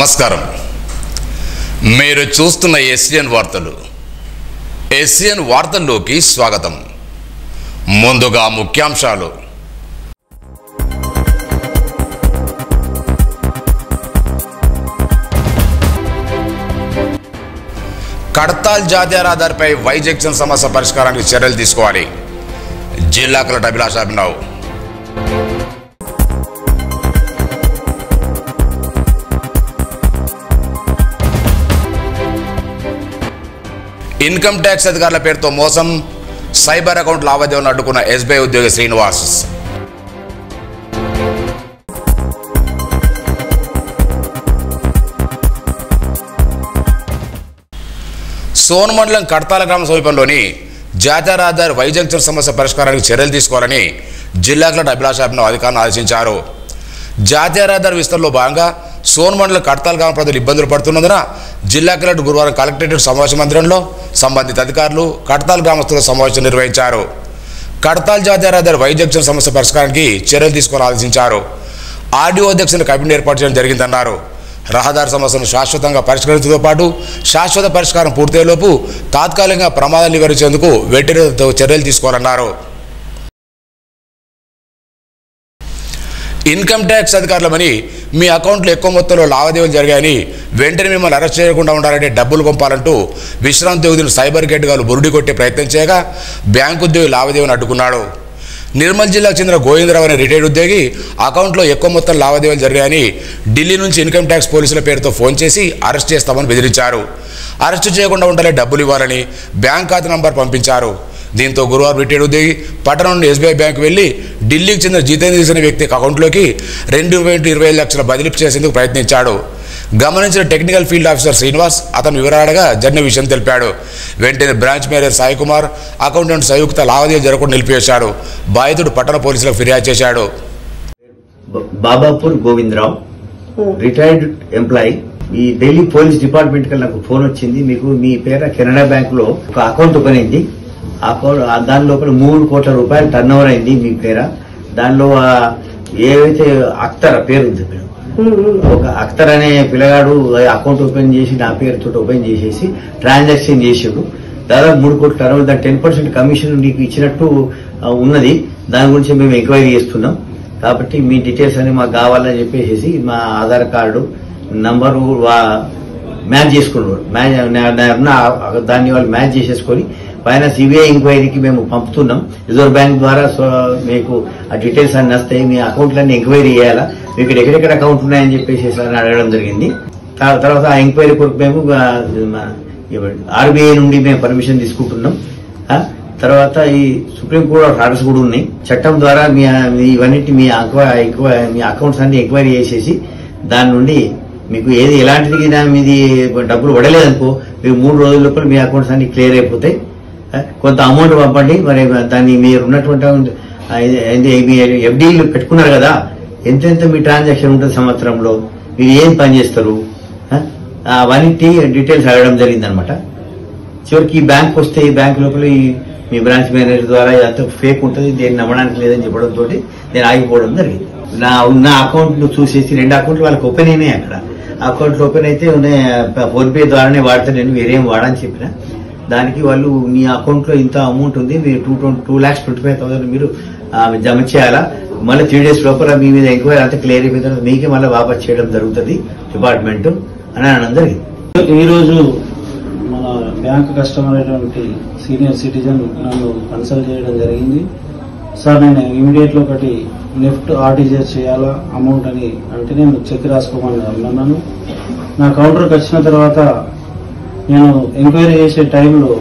నమస్కారం. మీరు చూస్తున్న ఎస్సిఎన్ వార్తలు. ఎస్సిఎన్ వార్తల్లోకి స్వాగతం. ముందుగా ముఖ్యాంశాలు. కడతాల్ జాతీయ రహదారిపై వై జంక్షన్ సమస్య పరిష్కారానికి చర్యలు తీసుకోవాలి. జిల్లా collector Abhilash Abhinav. Income tax అధికారుల పేరుతో మోసం, సైబర్ అకౌంట్ లావాదేవీలను అడ్డుకున్న ఎస్బీఐ ఉద్యోగి శ్రీనివాస్. సోన్ మండలం కడతాల గ్రామ సమీపంలోని జాతీయ రహదారి వై జంక్షన్ సమస్య పరిష్కారానికి చర్యలు తీసుకోవాలని జిల్లా కలెక్టర్ అభిలాష్ అభినవ్ అధికారులను ఆదేశించారు. జాతీయ రహదారి విస్తరణలో భాగంగా సోన్ మండలం కడతాల్ గ్రామ ప్రజలు ఇబ్బందులు పడుతున్నందున జిల్లా కలెక్టర్ గురువారం కలెక్టరేట్ సమావేశ మందిరంలో సంబంధిత అధికారులు కడతాల్ గ్రామస్తుల సమావేశం నిర్వహించారు. కడతాల్ జాతీయ రహదారి వై జంక్షన్ సమస్య పరిష్కారానికి చర్యలు తీసుకొని ఆదేశించారు. ఆర్డీఓ అధ్యక్షుని కమిటీని ఏర్పాటు చేయడం జరిగిందన్నారు. రహదారి సమస్యను శాశ్వతంగా పరిష్కరించడంతో పాటు శాశ్వత పరిష్కారం పూర్తయ్యేలోపు తాత్కాలికంగా ప్రమాదాలు నివారించేందుకు వెంటనే చర్యలు తీసుకోవాలన్నారు. ఇన్కమ్ ట్యాక్స్ అధికారులమని మీ అకౌంట్లో ఎక్కువ మొత్తంలో లావాదేవీలు జరిగాయని వెంటనే మిమ్మల్ని అరెస్ట్ చేయకుండా ఉండాలంటే డబ్బులు పంపాలంటూ విశ్రాంతి ఉద్యోగులు సైబర్ గేట్గాలు బురుడి కొట్టే ప్రయత్నం చేయగా బ్యాంకు ఉద్యోగి లావాదేవీని అడ్డుకున్నాడు. నిర్మల్ జిల్లాకు చెందిన గోవిందరావు అనే రిటైర్డ్ ఉద్యోగి అకౌంట్లో ఎక్కువ మొత్తం లావాదేవీలు జరిగాయని ఢిల్లీ నుంచి ఇన్కమ్ ట్యాక్స్ పోలీసుల పేరుతో ఫోన్ చేసి అరెస్ట్ చేస్తామని బెదిరించారు. అరెస్టు చేయకుండా ఉండాలి డబ్బులు ఇవ్వాలని బ్యాంక్ ఖాతా నంబర్ పంపించారు. దీంతో గురువారం రిటైర్డ్ ఉద్యోగి పట్టణం నుండి ఎస్బీఐ బ్యాంకు వెళ్లి ఢిల్లీకి చెందిన జితేంద్ర అనే వ్యక్తి అకౌంట్లోకి 2.25 లక్షల బదిలీ చేసేందుకు ప్రయత్నించాడు. గమనించిన టెక్నికల్ ఫీల్డ్ ఆఫీసర్ శ్రీనివాస్ అతను వివరాలుగా జరిగిన విషయం తెలిపాడు. వెంటనే branch manager Sai Kumar, accountant Samyukta లావాదేవీలు జరగకుండా నిలిపివేశాడు. బాధితుడు పట్టణ పోలీసులకు ఫిర్యాదు చేశాడు. Babapur Govindarao, retired employee. ఈ ఢిల్లీ పోలీస్ డిపార్ట్మెంట్ కి నాకు ఫోన్ వచ్చింది, మీకు మీ పేర కెనడా బ్యాంక్ లో ఒక అకౌంట్ ఓపెన్ అయింది, దాని లోపల 3 కోట్ల రూపాయలు టర్న్ ఓవర్ అయింది మీ పేర. దానిలో ఏవైతే అఖ్తర్ పేరు ఉంది, ఒక అఖ్తర్ అనే పిల్లగాడు అకౌంట్ ఓపెన్ చేసి నా పేరుతో ఓపెన్ చేసేసి ట్రాన్సాక్షన్ చేసాడు. దాదాపు 3 కోట్ల టర్న్ ఓవర్, దాని 10% కమిషన్ నీకు ఇచ్చినట్టు ఉన్నది. దాని గురించి మేము ఎంక్వైరీ చేస్తున్నాం. కాబట్టి మీ డీటెయిల్స్ అని మాకు కావాలని చెప్పేసి మా ఆధార్ కార్డు నంబరు మ్యాచ్ చేసుకున్నారు. దాన్ని వాళ్ళు మ్యాచ్ చేసేసుకొని పైన సిబిఐ ఎంక్వైరీకి మేము పంపుతున్నాం. రిజర్వ్ బ్యాంక్ ద్వారా మీకు ఆ డీటెయిల్స్ అన్ని వస్తాయి. మీ అకౌంట్లన్నీ ఎంక్వైరీ చేయాలా, మీకు ఎక్కడెక్కడ అకౌంట్ ఉన్నాయని చెప్పేసి అడగడం జరిగింది. తర్వాత ఆ ఎంక్వైరీ కొరకు మేము ఆర్బీఐ నుండి మేము పర్మిషన్ తీసుకుంటున్నాం. తర్వాత ఈ సుప్రీంకోర్టు ఆర్డర్స్ కూడా ఉన్నాయి. చట్టం ద్వారా ఇవన్నిటి మీ అకౌంట్స్ అన్ని ఎంక్వైరీ చేసేసి దాని నుండి మీకు ఏది ఎలాంటిది మీది డబ్బులు పడలేదనుకో మీకు 3 రోజుల లోపల మీ అకౌంట్స్ అన్ని క్లియర్ అయిపోతాయి. కొంత అమౌంట్ పంపండి. మరి దాన్ని మీరు ఉన్నటువంటి ఎఫ్డీలు పెట్టుకున్నారు కదా, ఎంతెంత మీ ట్రాన్సాక్షన్ ఉంటుంది సంవత్సరంలో, మీరు ఏం పని చేస్తారు, అవన్నీ డీటెయిల్స్ అడగడం జరిగిందనమాట. చివరికి ఈ బ్యాంక్ వస్తే ఈ బ్యాంక్ లోపల మీ బ్రాంచ్ మేనేజర్ ద్వారా ఇదంతా ఫేక్ ఉంటుంది, దేన్ని నమ్మడానికి లేదని చెప్పడంతో నేను ఆగిపోవడం జరిగింది. నా అకౌంట్ చూసేసి 2 అకౌంట్లు వాళ్ళకి ఓపెన్ అయినాయి. అక్కడ అకౌంట్లు ఓపెన్ అయితే ఫోన్పే ద్వారానే వాడితే నేను వేరేం వాడని చెప్పిన దానికి వాళ్ళు మీ అకౌంట్ లో ఇంత అమౌంట్ ఉంది, మీరు 2,25,000 మీరు జమ చేయాలా, మళ్ళీ 3 days లోపల మీ మీద ఎంక్వైరీ అంతా క్లియర్ అయిపోయిన తర్వాత మీకే మళ్ళీ వాపస్ చేయడం జరుగుతుంది డిపార్ట్మెంట్ అని అనడం జరిగింది. ఈ రోజు మన బ్యాంక్ కస్టమర్ అయినటువంటి సీనియర్ సిటిజన్ నన్ను కన్సల్ట్ చేయడం జరిగింది. సార్ నేను ఇమీడియట్ లో ఒకటి నెఫ్ట్ ఆర్టీజీఎస్ చేయాలా అమౌంట్ అని అంటే నేను చెక్ రాసుకోమని అన్నాను. నా కౌంటర్కి వచ్చిన తర్వాత నేను ఎంక్వైరీ చేసే టైంలో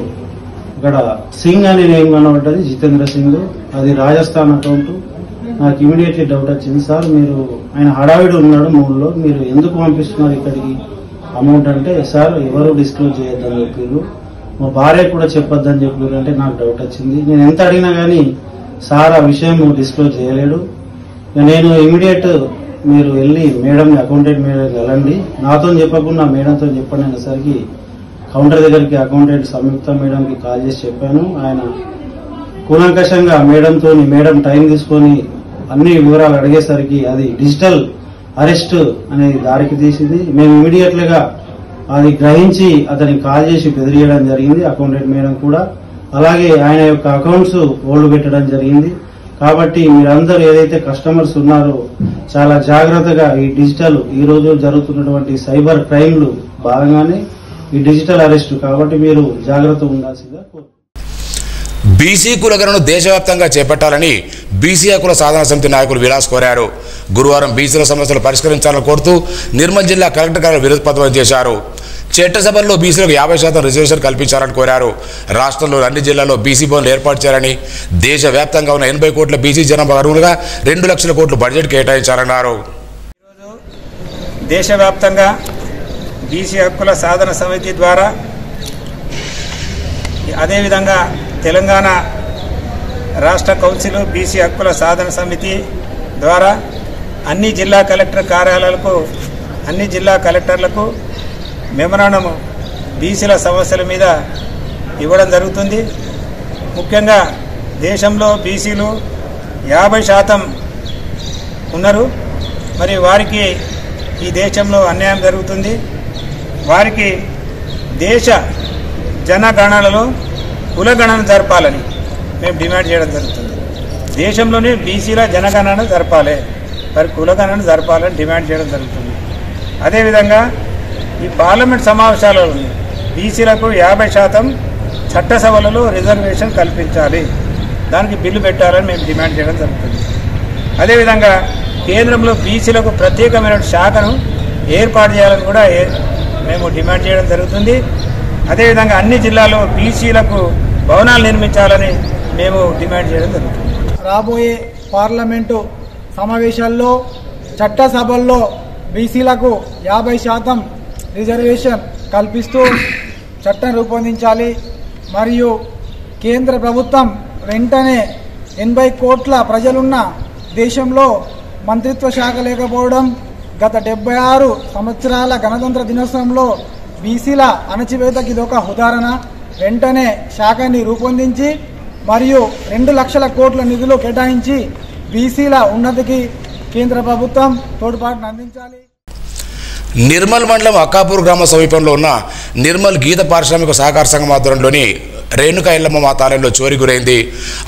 ఇక్కడ సింగ్ అనే నేమ్ కనబడ్డది, జితేంద్ర సింగ్. అది రాజస్థాన్ అకౌంట్. నాకు ఇమీడియట్లీ డౌట్ వచ్చింది, సార్ మీరు ఆయన హడావిడి ఉన్నాడు మూడులో, మీరు ఎందుకు పంపిస్తున్నారు ఇక్కడికి అమౌంట్ అంటే, సార్ ఎవరు డిస్క్లోజ్ చేయొద్దని చెప్పారు, మా భార్య కూడా చెప్పొద్దని చెప్పారు అంటే నాకు డౌట్ వచ్చింది. నేను ఎంత అడిగినా కానీ సార్ ఆ విషయం డిస్క్లోజ్ చేయలేడు. నేను ఇమీడియట్ మీరు వెళ్ళి మేడం అకౌంటెంట్ మేడం వెళ్ళండి, నాతో చెప్పకుండా మేడంతో చెప్పండి అనేసరికి కౌంటర్ దగ్గరికి అకౌంటెంట్ సంయుక్త మేడంకి కాల్ చేసి చెప్పాను. ఆయన కూలంకషంగా మేడం టైం తీసుకొని అన్ని వివరాలు అడిగేసరికి అది డిజిటల్ అరెస్ట్ అనేది దారికి తీసింది. మేము ఇమీడియట్లుగా అది గ్రహించి అతనికి కాల్ చేసి బెదిరియడం జరిగింది. అకౌంటెంట్ మేడం కూడా అలాగే ఆయన యొక్క అకౌంట్స్ హోల్డ్ పెట్టడం జరిగింది. కాబట్టి మీరందరూ ఏదైతే కస్టమర్స్ ఉన్నారో చాలా జాగ్రత్తగా ఈ డిజిటల్ ఈ రోజు జరుగుతున్నటువంటి సైబర్ క్రైమ్లు భాగంగానే ఈ డిజిటల్ అరెస్ట్, కాబట్టి మీరు జాగ్రత్తగా ఉండాల్సిందిగా కోరుతున్నాను. బీసీ కులగణను దేశవ్యాప్తంగా చేపట్టాలని బీసీ హక్కుల సాధన సమితి నాయకులు విలాస్ కోరారు. గురువారం బీసీల సమస్యలు పరిష్కరించాలని కోరుతూ నిర్మల్ జిల్లా కలెక్టర్ గారు విరోధ పత్రం చేశారు. చట్టసభల్లో బీసీలకు 50% రిజర్వేషన్ కల్పించాలని కోరారు. రాష్ట్రంలోని అన్ని జిల్లాల్లో బీసీ భవన్లు ఏర్పాటు చేయాలని, దేశవ్యాప్తంగా ఉన్న 80 కోట్ల బీసీ జనాభా అర్హులుగా 2 లక్షల కోట్లు బడ్జెట్ కేటాయించాలన్నారు. దేశవ్యాప్తంగా బీసీ హక్కుల సాధన సమితి ద్వారా, అదేవిధంగా తెలంగాణ రాష్ట్ర కౌన్సిల్ బీసీ హక్కుల సాధన సమితి ద్వారా అన్ని జిల్లా కలెక్టర్ కార్యాలయాలకు, అన్ని జిల్లా కలెక్టర్లకు మెమరాండం బీసీల సమస్యల మీద ఇవ్వడం జరుగుతుంది. ముఖ్యంగా దేశంలో బీసీలు 50% ఉన్నారు. మరి వారికి ఈ దేశంలో అన్యాయం జరుగుతుంది. వారికి దేశ జనగణనలో కులగణన జరపాలని మేము డిమాండ్ చేయడం జరుగుతుంది. దేశంలోనే బీసీల జనగణన జరపాలి, మరి కులగణన జరపాలని డిమాండ్ చేయడం జరుగుతుంది. అదేవిధంగా ఈ పార్లమెంట్ సమావేశాలలో బీసీలకు 50% చట్టసభలలో రిజర్వేషన్ కల్పించాలి, దానికి బిల్లు పెట్టాలని మేము డిమాండ్ చేయడం జరుగుతుంది. అదేవిధంగా కేంద్రంలో బీసీలకు ప్రత్యేకమైన శాఖను ఏర్పాటు చేయాలని కూడా మేము డిమాండ్ చేయడం జరుగుతుంది. అదేవిధంగా అన్ని జిల్లాల్లో బీసీలకు భవనాలు నిర్మించాలని మేము డిమాండ్ చేయడం జరుగుతుంది. రాబోయే పార్లమెంటు సమావేశాల్లో చట్టసభల్లో బీసీలకు 50% రిజర్వేషన్ కల్పిస్తూ చట్టం రూపొందించాలి. మరియు కేంద్ర ప్రభుత్వం వెంటనే 80 కోట్ల ప్రజలున్న దేశంలో మంత్రిత్వ శాఖ లేకపోవడం, గత 76 సంవత్సరాల గణతంత్ర దినోత్సవంలో బీసీల అణచివేతకి ఇదొక ఉదాహరణ. వెంటనే శాఖని రూపొందించి మరియు 2 లక్షల కోట్ల నిధులు కేటాయించి బీసీల ఉన్నతికి కేంద్ర ప్రభుత్వం తోడ్పాటును అందించాలి. నిర్మల్ మండలం అక్కాపూర్ గ్రామ సమీపంలో ఉన్న నిర్మల్ గీత పారిశ్రామిక సహకార సంఘం ఆధ్వర్యంలోని రేణుకా ఎల్లమ్మ మా ఆలయంలో చోరీ గురైంది.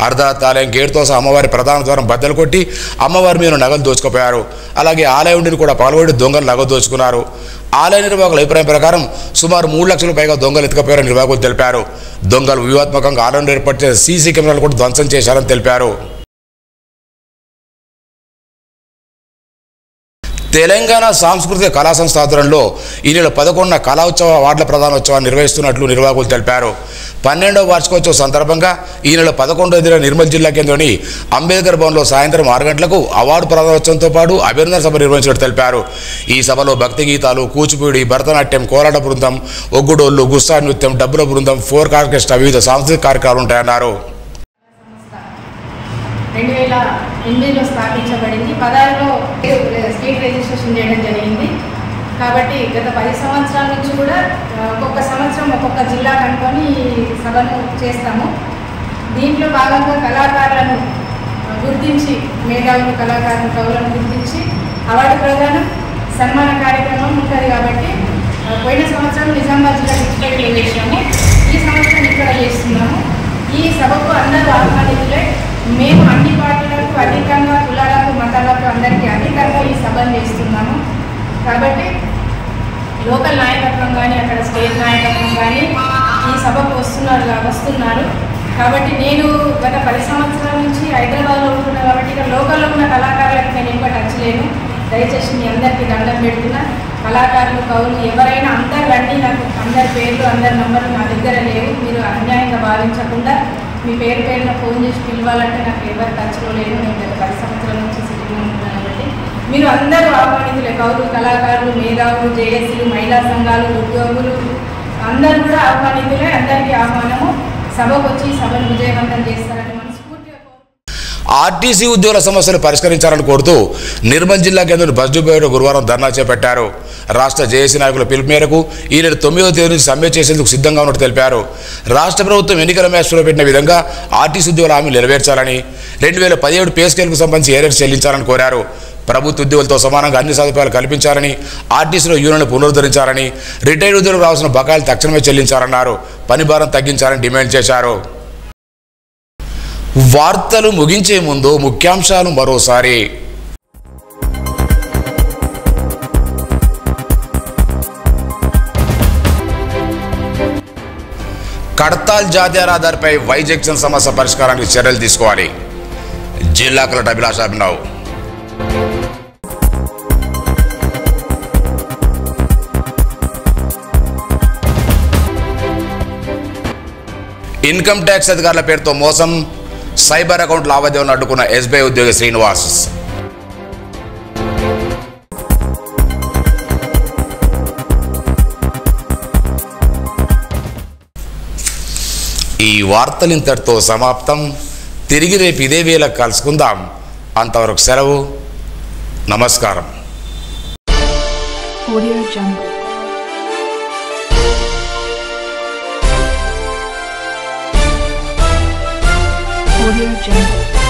అర్ధరాత్రి ఆలయం గేటుతో సహా అమ్మవారి ప్రధాన ద్వారం బద్దలు కొట్టి అమ్మవారి మీద నగలు దోచుకుపోయారు. అలాగే ఆలయం కూడా పగలగొట్టి దొంగలు నగలు దోచుకున్నారు. ఆలయ నిర్వాహకుల అభిప్రాయం ప్రకారం సుమారు 3 లక్షల పైగా దొంగలు ఎత్తుకుపోయారని నిర్వాహకులు తెలిపారు. దొంగలు వ్యూహాత్మకంగా ఆలయంలో ఏర్పాటు చేసిన సీసీ కెమెరాలు కూడా ధ్వంసం చేశారని తెలిపారు. తెలంగాణ సాంస్కృతిక కళా సంస్థ ఆధ్వర్యంలో ఈ నెల 11న కళా ఉత్సవ అవార్డుల ప్రధానోత్సవాన్ని నిర్వహిస్తున్నట్లు నిర్వాహకులు తెలిపారు. 12వ వార్షికోత్సవం సందర్భంగా ఈ నెల 11వ తేదీన నిర్మల్ జిల్లా కేంద్రంలోని అంబేద్కర్ భవన్లో సాయంత్రం 6 గంటలకు అవార్డు ప్రధానోత్సవంతో పాటు అభినందన సభ నిర్వహించినట్టు తెలిపారు. ఈ సభలో భక్తి గీతాలు, కూచిపూడి, భరతనాట్యం, కోలాట బృందం, ఒగ్గుడోళ్లు, గుస్సా నృత్యం, డబ్బుల బృందం, ఫోర్క్ ఆర్కెస్ట్రా, వివిధ సాంస్కృతిక కార్యక్రమాలు ఉంటాయన్నారు. 2008లో స్థాపించబడింది. 16లో స్టేట్ రిజిస్ట్రేషన్ చేయడం జరిగింది. కాబట్టి గత 10 సంవత్సరాల నుంచి కూడా ఒక్కొక్క సంవత్సరం ఒక్కొక్క జిల్లా కనుకొని సభను చేస్తాము. దీంట్లో భాగంగా కళాకారులను గుర్తించి, మేధావులు కళాకారులు కవులను గుర్తించి అవార్డు ప్రదానం, సన్మాన కార్యక్రమం ఉంటుంది. కాబట్టి పోయిన సంవత్సరం నిజామాబాద్ జిల్లా డిస్ట్రిక్ట్లో చేసాము, ఈ సంవత్సరం ఇక్కడ చేస్తున్నాము. ఈ సభకు అందరూ ఆహ్వానితులే. మేము అన్ని పార్టీలకు అధికంగా, కులాలకు, మతాలకు అందరికీ అధికంగా ఈ సభను చేస్తున్నాము. కాబట్టి లోకల్ నాయకత్వం కానీ, అక్కడ స్టేట్ నాయకత్వం కానీ ఈ సభకు వస్తున్నారు. కాబట్టి నేను గత 10 సంవత్సరాల నుంచి హైదరాబాద్లో ఉంటున్నాను. కాబట్టి ఇక్కడ లోకల్లో ఉన్న కళాకారులకు నేను ఎక్కువ టచ్ లేను. దయచేసి మీ అందరికీ దండం పెడుతున్నా. కళాకారులు, కవులు ఎవరైనా అందరు రండి. నాకు అందరి పేర్లు, అందరి నంబర్లు నా దగ్గర లేవు. మీరు అన్యాయంగా భావించకుండా మీ పేరున ఫోన్ చేసి పిలవాలంటే నాకు ఎవరు టచ్లో లేను. నేను గత 10 సంవత్సరాల నుంచి సిటీలో ఉంటున్నాను. కాబట్టి మీరు అందరూ ఆహ్వానితులే. కవులు, కళాకారులు, మేధావులు, జేఏసీలు, మహిళా సంఘాలు, ఉద్యోగులు అందరూ కూడా ఆహ్వానితులే. అందరికీ ఆహ్వానము. సభకు వచ్చి సభను విజయవంతం చేస్తారని మనస్ఫూర్తిగా. ఆర్టీసీ ఉద్యోగుల సమస్యలు పరిష్కరించాలని కోరుతూ నిర్మల్ జిల్లా కేంద్రం బస్ డిపోలో గురువారం ధర్నా చేపట్టారు. రాష్ట్ర జేఏసీ నాయకుల పిలుపు మేరకు ఈ నెల 9వ తేదీ నుంచి సమ్మె చేసేందుకు సిద్ధంగా ఉన్నట్టు తెలిపారు. రాష్ట్ర ప్రభుత్వం ఎన్నికల మేస్లో పెట్టిన విధంగా ఆర్టీసీ ఉద్యోగుల హామీలు నెరవేర్చాలని, 2017 పే స్కేల్కు సంబంధించి ఏరియర్స్ చెల్లించాలని కోరారు. ప్రభుత్వ ఉద్యోగులతో సమానంగా అన్ని సదుపాయాలు కల్పించాలని, ఆర్టీసీలో యూనియన్లు పునరుద్ధరించాలని, రిటైర్డ్ ఉద్యోగులకు రావాల్సిన బకాయిలు తక్షణమే చెల్లించాలన్నారు. పని భారం తగ్గించాలని డిమాండ్ చేశారు. వార్తలు ముగించే ముందు ముఖ్యాంశాలు మరోసారి. కడతాల్ జాతీయ రహదారిపై వై జంక్షన్ సమస్య పరిష్కారానికి చర్యలు తీసుకోవాలి. జిల్లా collector Abhilash Abhinav. Income tax అధికారుల పేరుతో మోసం, సైబర్ అకౌంట్ లావాదేవీలను అడ్డుకున్న ఎస్బీఐ ఉద్యోగి శ్రీనివాస్. ఈ వార్తలు ఇంతటితో సమాప్తం. తిరిగి రేపు ఇదే వేళకు కలుసుకుందాం. అంతవరకు సెలవు. నమస్కారం. Audio Jungle. Audio Jungle.